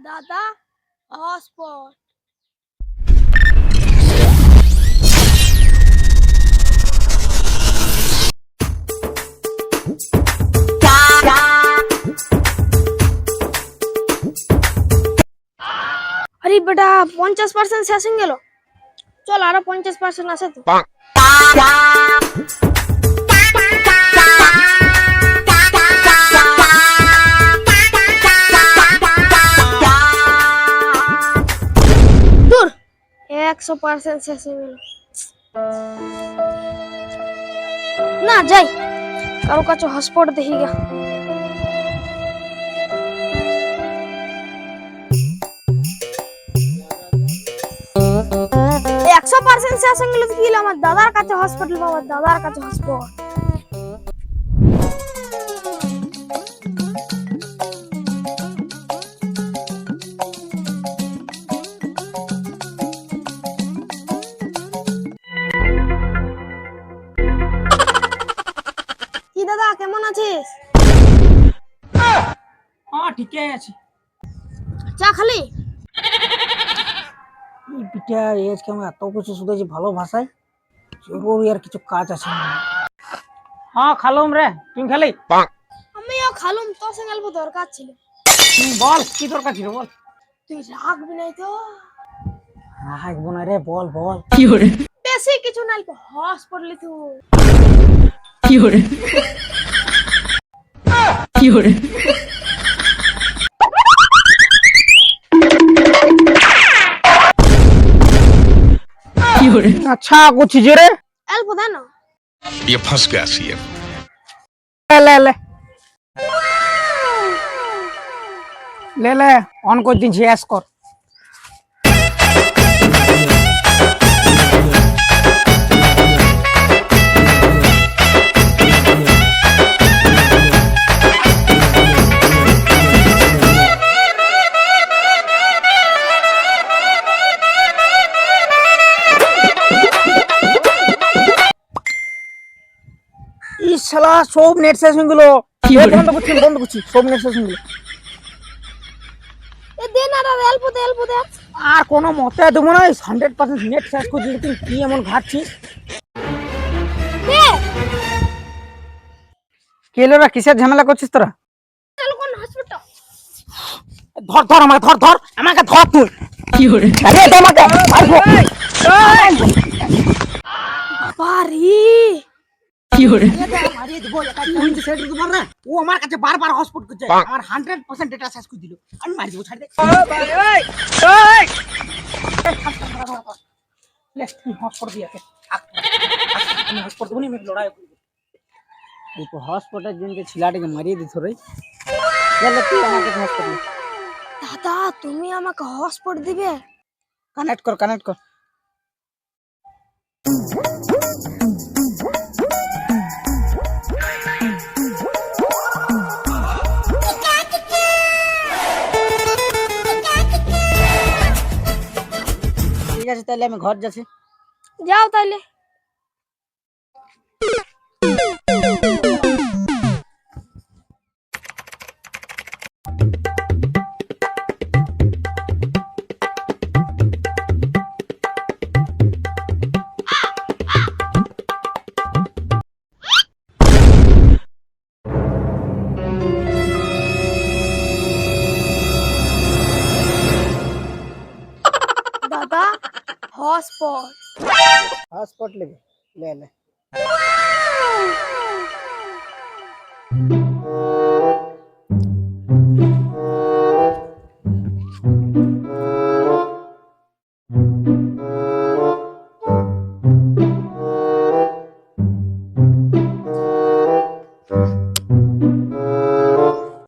দাদা হটস্পট। আরে বেটা 50% শেষ হয়ে গেল, চল আরো 50% আছে তো। দূর 100% শেষ হয়ে গেল। না যাই কারো কাছে হটস্পট দেখি গা। একশো পার্সেন্ট শেষ হয়ে গেল, কি আমার দাদার কাছে হসপিটাল, বাবার দাদার কাছে হসপিটাল। কি দাদা কেমন আছিস? হ্যাঁ ঠিকই আছে। চা খালি? এই পিঠা আজকে আমি এত কিছু শুধু ভালো ভাষায় জরুরি আর কিছু কাজ আছে। হ্যাঁ খালুম রে, তুমি খালি? আমিও খালুম, তোর সঙ্গে অল্প দরকার ছিল। বল কি দরকার ছিল বল। তুই রাখবি নাই তো? রাখবো না রে, বল বল। বেশি কিছু নাই, হসপিটালে তুই अच्छा कुछ रे অল্প দে না। ये फंस गया सीएम। ले ले ले ले অন করে দিনছি, এস কর। শালা সব নেট শেষ হয়ে গেল। বন্ধ করছি সব নেট শেষ হয়ে গেল। এ দে না রে, অল্প দে। আর কোনো মতে দেবো না, 100% নেট শেষ করে দিলি। তুই কি এমন ঘাটছিস? দে কেলোরা কিসের ঝামেলা করছিস তোরা? চল কোন হসপিটাল। ধর আমাকে ধর তুই। আরে দে আমাকে মারবো। বাবারে মারিয়ে দেবো। তুই যে সেট দিতে পার না, ও আমার কাছে বারবার হসপিটাল করছে। আমার 100% ডেটা শেষ করে দিল। আমি মারি দেবো, ছাড় দে। লে তুই হসপিটাল দিয়ে আসে। আমি হসপিটাল দেবো না, আমি লড়াই করবো। এই তো হসপিটাল জনকে ছিলাটাকে মারিয়ে দিছ রে। চল তুই আমার কাছে হসপিটাল। দাদা তুমি আমাকে হসপিটাল দিবে? কানেক্ট কর। ঠিক আছে তাহলে আমি ঘর যাচ্ছি। যাও তাইলে। দাদা हॉटस्पॉट ले ले।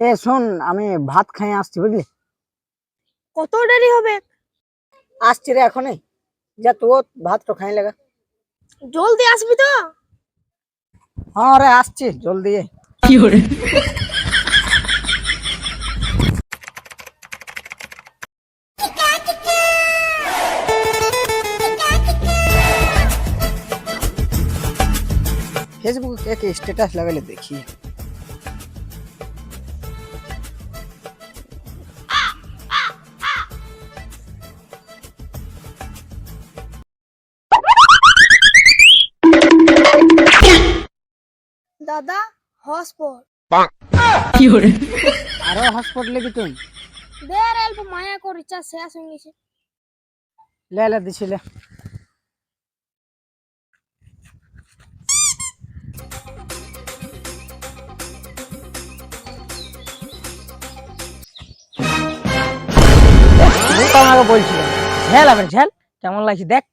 এ শোন, আমি ভাত খাই আসছি বুঝলি? কত দেরি হবে? আসছি রে এখনই। যা তুই ভাত তো খাই লাগা। জলদি আসবি তো? হ্যাঁ রে আসছি জলদি। ফেসবুকে কে কে স্ট্যাটাস লাগালে দেখি। দাদা হসপট আরো হসপিটাল লেবি তুই? দের অল্প মায়া কর রিচার্জ শেষ হয়ে গেছে। লে লে দিছিলে। আমাকে বলছিল ঝেল আবার ঝেল কেমন লাগছে দেখ।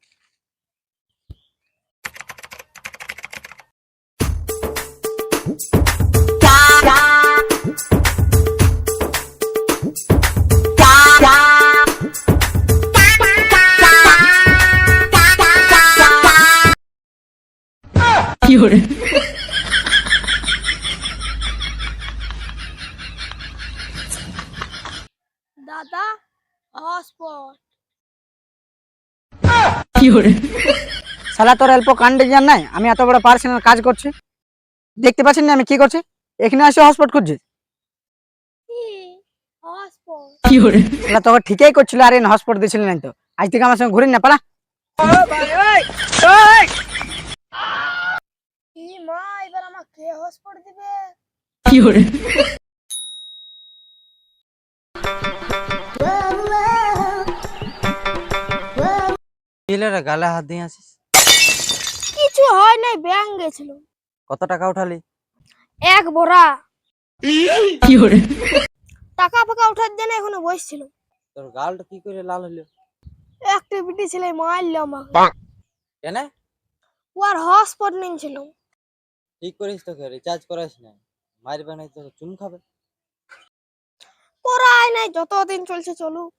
দাদা হসপট। শালা তোর অল্প কাণ্ডে জ্ঞান নাই? আমি এত বড় পার্সোনাল কাজ করছি, দেখতে পাচ্ছেন না আমি কি করছি? এখানে এসে হসপিটাল খুঁজছি। হসপট শালা তোকে ঠিকই করছিল, আর এন হসপিটাল দিছিল না তো। আজ থেকে আমার সঙ্গে ঘুরিন না পালা। ই মা এবার আমাকে কে হসপট দিবে? গালে হাত দিয়ে আসিস। কিছু হয় নাই, ব্যাংক গেছিল। কত টাকা উঠালি? এক বোরা টাকা ফাঁকা উঠার জন্য এখনো বসছিল। তোর গালটা কি করে লাল হলো? অ্যাক্টিভিটি ছিল মারল আমাকে। কেন? ওর হসপট নিয়েছিল। ঠিক করিস, তোকে রিচার্জ করাইস না, মারবে নাই তো চুম খাবে। করাই নাই, যতদিন চলছে চলুক।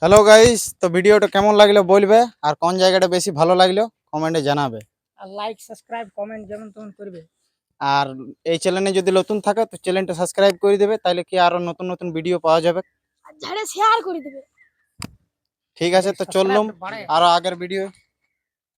হ্যালো গাইস, তো ভিডিওটা কেমন লাগলো বলবে, আর কোন জায়গাটা বেশি ভালো লাগলো কমেন্টে জানাবে। আর লাইক সাবস্ক্রাইব কমেন্ট যেমন তেমন করবে। আর এই চ্যানেলে যদি নতুন থাকে তো চ্যানেলটা সাবস্ক্রাইব করে দেবে, তাহলে কি আরো নতুন নতুন ভিডিও পাওয়া যাবে। আর ঝাড়ে শেয়ার করে দিবে। ঠিক আছে, তো চললাম আরো আগের ভিডিও।